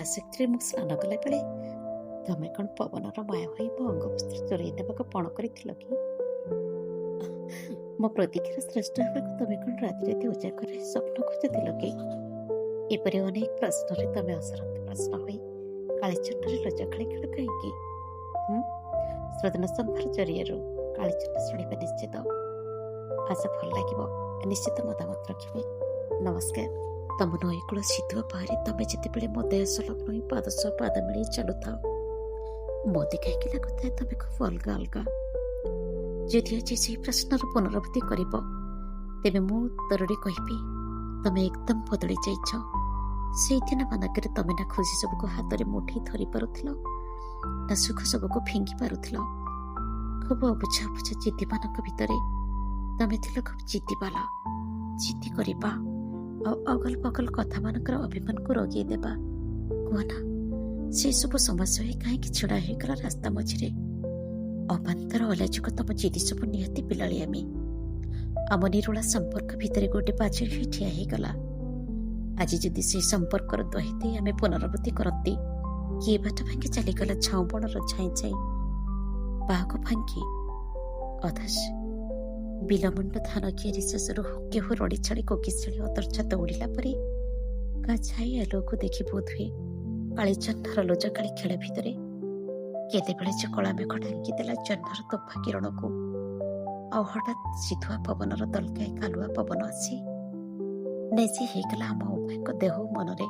ଆସକ୍ତିରେ ମୁଁ ସ୍ନାନ କଲା ବେଳେ ତମେ କ'ଣ ପବନର ମାୟା ହୋଇ ମୋ ଅଙ୍ଗବସ୍ତ୍ର ଚୋରେଇ ନେବାକୁ ପଣ କରିଥିଲ କି? ମୋ ପ୍ରତିକ୍ରିୟା ଶ୍ରେଷ୍ଠ ହେବାକୁ ତମେ କ'ଣ ରାତି ରାତି ଉଜାଗରରେ ସ୍ୱପ୍ନ ଖୋଜୁଥିଲ କି? ଏପରି ଅନେକ ପ୍ରଶ୍ନରେ ତମେ ଅସରନ୍ତି ପ୍ରଶ୍ନ ହୋଇ କାଳିଚଣ୍ଡରେ ଲୁଚକାଳି ଖେଳ କାହିଁକି? ସୃଜନ ସମ୍ଭାର ଜରିଆରୁ କାଳିଚଣ୍ଡ ଶୁଣିବା ନିଶ୍ଚିତ। ଆଶା ଭଲ ଲାଗିବ, ନିଶ୍ଚିତ ମତାମତ ରଖିବେ। ନମସ୍କାର। ତମ ନଈକୂଳ ଶୀତୁଆ ପାହାରେ ତମେ ଯେତେବେଳେ ମୋ ଦେହ ସଂଲଗ୍ନ ହୋଇ ପାଦ ସହ ପାଦ ମିଳେଇ ଚାଲୁଥାଅ, ମୋତେ କାହିଁକି ଲାଗୁଥାଏ ତମେ ଖୁବ୍ ଅଲଗା ଅଲଗା। ଯଦି ଆଜି ସେହି ପ୍ରଶ୍ନର ପୁନରାବୃତ୍ତି କରିବ, ତେବେ ମୁଁ ଉତ୍ତରରେ କହିବି ତମେ ଏକଦମ ବଦଳି ଯାଇଛ। ସେଇଦିନ ମାନଙ୍କରେ ତମେ ନା ଖୁସି ସବୁକୁ ହାତରେ ମୁଠେଇ ଧରି ପାରୁଥିଲ, ନା ସୁଖ ସବୁକୁ ଫିଙ୍ଗି ପାରୁଥିଲ। ଖୁବ୍ ଅବୁଝା ଅବୁଝା ଜିଦିମାନଙ୍କ ଭିତରେ ତମେ ଥିଲ ଖୁବ୍ ଜିଦିବାଲା। ଜିଦି କରିବା ଆଉ ଅଗଲ ବଗଲ କଥାମାନଙ୍କର ଅଭିମାନକୁ ରଗେଇ ଦେବା, କୁହନା ସେସବୁ ସମସ୍ୟା ହୋଇ କାହିଁକି ଛିଡ଼ା ହୋଇଗଲା ରାସ୍ତା ମଝିରେ। ଅବାନ୍ତର ଅଲାଜୁକ ତମ ଜିଦି ସବୁ ନିହାତି ପିଲାଳିଆମି। ଆମ ନିରୋଳା ସମ୍ପର୍କ ଭିତରେ ଗୋଟେ ପାଚେରୀ ହୋଇ ଠିଆ ହେଇଗଲା। ଆଜି ଯଦି ସେହି ସମ୍ପର୍କର ଦହି ଦେଇ ଆମେ ପୁନରାବୃତ୍ତି କରନ୍ତି, କିଏ ବାଟ ଭାଙ୍ଗି ଚାଲିଗଲା ଝାଉଁ ବଣର ଛାଇଁ ଛାଇଁ ବାହାକୁ ଭାଙ୍ଗି। ଅଥଚ ବିଲମୁଣ୍ଡ ଧାନ କିଆରି ଶେଷରୁ କେହୁ ରଡ଼ି ଛାଡ଼ି କୋକିଶିଳୀ ଅତର୍ଚ୍ଛାତ ଉଡ଼ିଲା ପରେ ଛାଇ ଆଲୋକୁ ଦେଖି ବୋଧହୁଏ କାଳିଚନ୍ଦ୍ରର ଲୁଚକାଳି ଖେଳ ଭିତରେ କେତେବେଳେ ଯେ କଳା ମେଘ ଢାଙ୍କିଦେଲା ଜହ୍ନର ତୋଫା କିରଣକୁ, ଆଉ ହଠାତ୍ ଶୀତୁଆ ପବନର ଦଲକାଏ କାଲୁଆ ପବନ ଆସି ନେଜି ହେଇଗଲା ଆମ ଉଭୟଙ୍କ ଦେହ ମନରେ।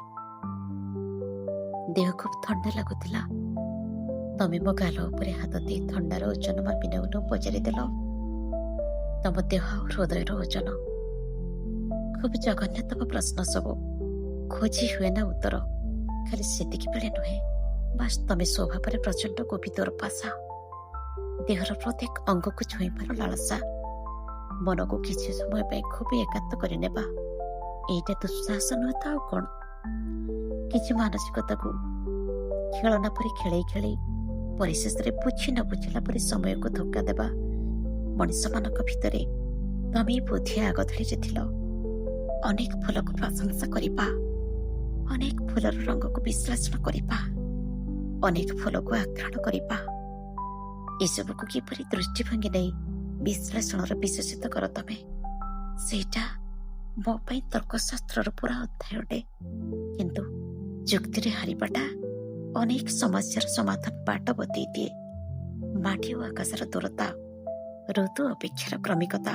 ଦେହ ଖୁବ୍ ଥଣ୍ଡା ଲାଗୁଥିଲା। ତମେ ମୋ ଗାଲ ଉପରେ ହାତ ଦେଇ ଥଣ୍ଡାର ଓଜନ ମାପି ନେଉ ନେଉ ପଚାରିଦେଲ ତମ ଦେହ ଆଉ ହୃଦୟର ଓଜନ। ଖୁବ୍ ଜଘନ୍ୟତମ ପ୍ରଶ୍ନ ସବୁ, ଖୋଜି ହୁଏ ନା ଉତ୍ତର। ଖାଲି ସେତିକି ବେଳେ ନୁହେଁ, ବାସ୍ ତମେ ସ୍ୱଭାବରେ ପ୍ରଚଣ୍ଡ କୋପିତର ପାଶା, ଦେହର ପ୍ରତ୍ୟେକ ଅଙ୍ଗକୁ ଛୁଇଁବାର ଲାଳସା, ମନକୁ କିଛି ସମୟ ପାଇଁ ଖୁବ୍ ଏକାନ୍ତ କରିନେବା। ଏଇଟା ଦୁଃସାହସ ନୁହେଁ ତ ଆଉ କ'ଣ? କିଛି ମାନସିକତାକୁ ଖେଳନା ପରି ଖେଳେଇ ଖେଳେଇ ପରିଶେଷରେ ବୁଝି ନ ବୁଝିଲା ପରି ସମୟକୁ ଧୋକା ଦେବା। ମଣିଷମାନଙ୍କ ଭିତରେ ତମେ ବୁଦ୍ଧିଆ ଆଗଧାଡ଼ିରେ ଥିଲ। ଅନେକ ଫୁଲକୁ ପ୍ରଶଂସା କରିବା, ଅନେକ ଫୁଲର ରଙ୍ଗକୁ ବିଶ୍ଳେଷଣ କରିବା, ଅନେକ ଫୁଲକୁ ଆଘ୍ରାଣ କରିବା, ଏସବୁକୁ କିପରି ଦୃଷ୍ଟିଭଙ୍ଗୀ ନେଇ ବିଶ୍ଳେଷଣର ବିଶେଷିତ କର ତମେ, ସେଇଟା ମୋ ପାଇଁ ତର୍କଶାସ୍ତ୍ରର ପୁରା ଅଧ୍ୟାୟଟେ। କିନ୍ତୁ ଯୁକ୍ତିରେ ହାରିବାଟା ଅନେକ ସମସ୍ୟାର ସମାଧାନ ବାଟ ବତେଇ ଦିଏ। ମାଟି ଓ ଆକାଶର ଦୂରତା, ଋତୁ ଅପେକ୍ଷାର କ୍ରମିକତା,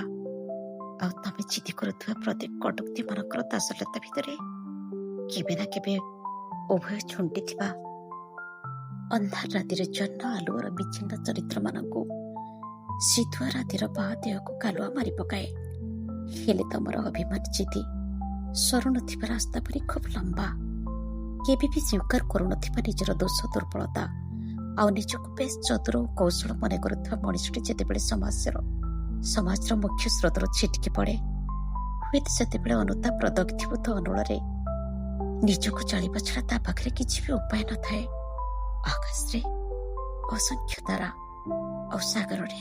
ଆଉ ତମେ ଜିଦି କରୁଥିବା ପ୍ରତ୍ୟେକ କଟୁକ୍ତିମାନଙ୍କର ଦାସଲତା ଭିତରେ କେବେ ନା କେବେ ଉଭୟ ଝୁଣ୍ଟିଥିବା ଅନ୍ଧାର ରାତିରେ ଜହ୍ନ ଆଲୁଅର ବିଚ୍ଛିନ୍ନ ଚରିତ୍ରମାନଙ୍କୁ ଶୀତୁଆ ରାତିର ବାହା ଦେହକୁ କାଲୁଆ ମାରି ପକାଏ। ହେଲେ ତମର ଅଭିମାନ ଜିଦି ସରୁନଥିବା ରାସ୍ତା ପରି ଖୁବ୍ ଲମ୍ବା। କେବେ ବି ସ୍ୱୀକାର କରୁନଥିବା ନିଜର ଦୋଷ ଦୁର୍ବଳତା, ଆଉ ନିଜକୁ ବେଶ୍ ଚତୁର ଓ କୌଶଳ ମନେ କରୁଥିବା ମଣିଷଟି ଯେତେବେଳେ ସମାଜର ମୁଖ୍ୟ ସ୍ରୋତରୁ ଛିଟକି ପଡ଼େ, ହୁଏତ ସେତେବେଳେ ଅନୁତାପ ପ୍ରଦଗ୍ଧୀଭୂତ ଅନୁଳରେ ନିଜକୁ ଜାଳିବା ଛଡ଼ା ତା ପାଖରେ କିଛି ବି ଉପାୟ ନଥାଏ। ଆକାଶରେ ଅସଂଖ୍ୟ ତାରା, ଆଉ ସାଗରରେ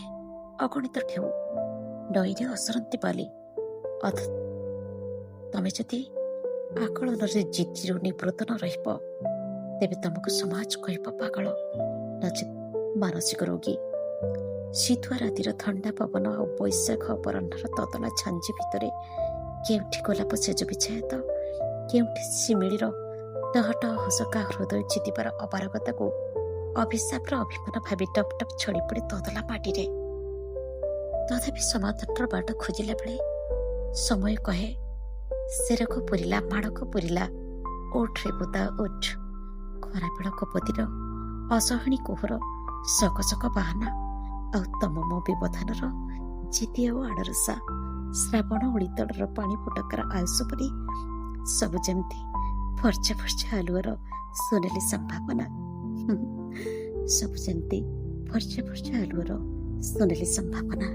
ଅଗଣିତ ଢେଉ, ନଈରେ ଅସରନ୍ତି ବାଲି। ତମେ ଯଦି ଆକଳନରେ ଜିଦିରୁ ନିବୃତ୍ତ ନ ରହିବ, ତେବେ ତମକୁ ସମାଜ କହିବ ପାଗଳ, ନଚେତ୍ ମାନସିକ ରୋଗୀ। ଶୀତୁଆ ରାତିର ଥଣ୍ଡା ପବନ ଆଉ ବୈଶାଖ ଅପରାହ୍ନର ତତଲା ଝାଞ୍ଜି ଭିତରେ କେଉଁଠି ଗୋଲାପ ସେଜ ବିଛାଏ ତ କେଉଁଠି ଶିମିଳିର ଟହ ଟହ ହସକା ହୃଦୟ ଜିତିବାର ଅପାରଗତାକୁ ଅଭିଶାପର ଅଭିମାନ ଭାବି ଟପ୍ ଟପ୍ ଛଡ଼ି ପଡ଼େ ତତଲା ମାଟିରେ। ତଥାପି ସମାଧାନର ବାଟ ଖୋଜିଲା ବେଳେ ସମୟ କହେ, ସେରକୁ ପୁରିଲା, ମାଡ଼କୁ ପୁରିଲା, ଉଠ୍ ରେ ବୁଦା ଉଠ୍। ଖରାବେଳ କପତିର ଅସହଣୀ କୁହର ସକସକ ବାହାନା, ଆଉ ତମ ମୋ ବ୍ୟବଧାନର ଜିଦି ଆଉ ଆଡ଼ରୁଷା, ଶ୍ରାବଣ ଉଳିତଳର ପାଣି ଫୋଟକାର ଆୟୁଷ ପରି ସବୁ ଯେମିତି ଫର୍ଚ୍ଚା ଫର୍ଚ୍ଚା ଆଲୁଅର ସୁନେଲି ସମ୍ଭାବନା। ସବୁ ଯେମିତି ଫର୍ଚ୍ଚା ଫର୍ଚ୍ଚା ଆଲୁଅର ସୁନେଲି ସମ୍ଭାବନା।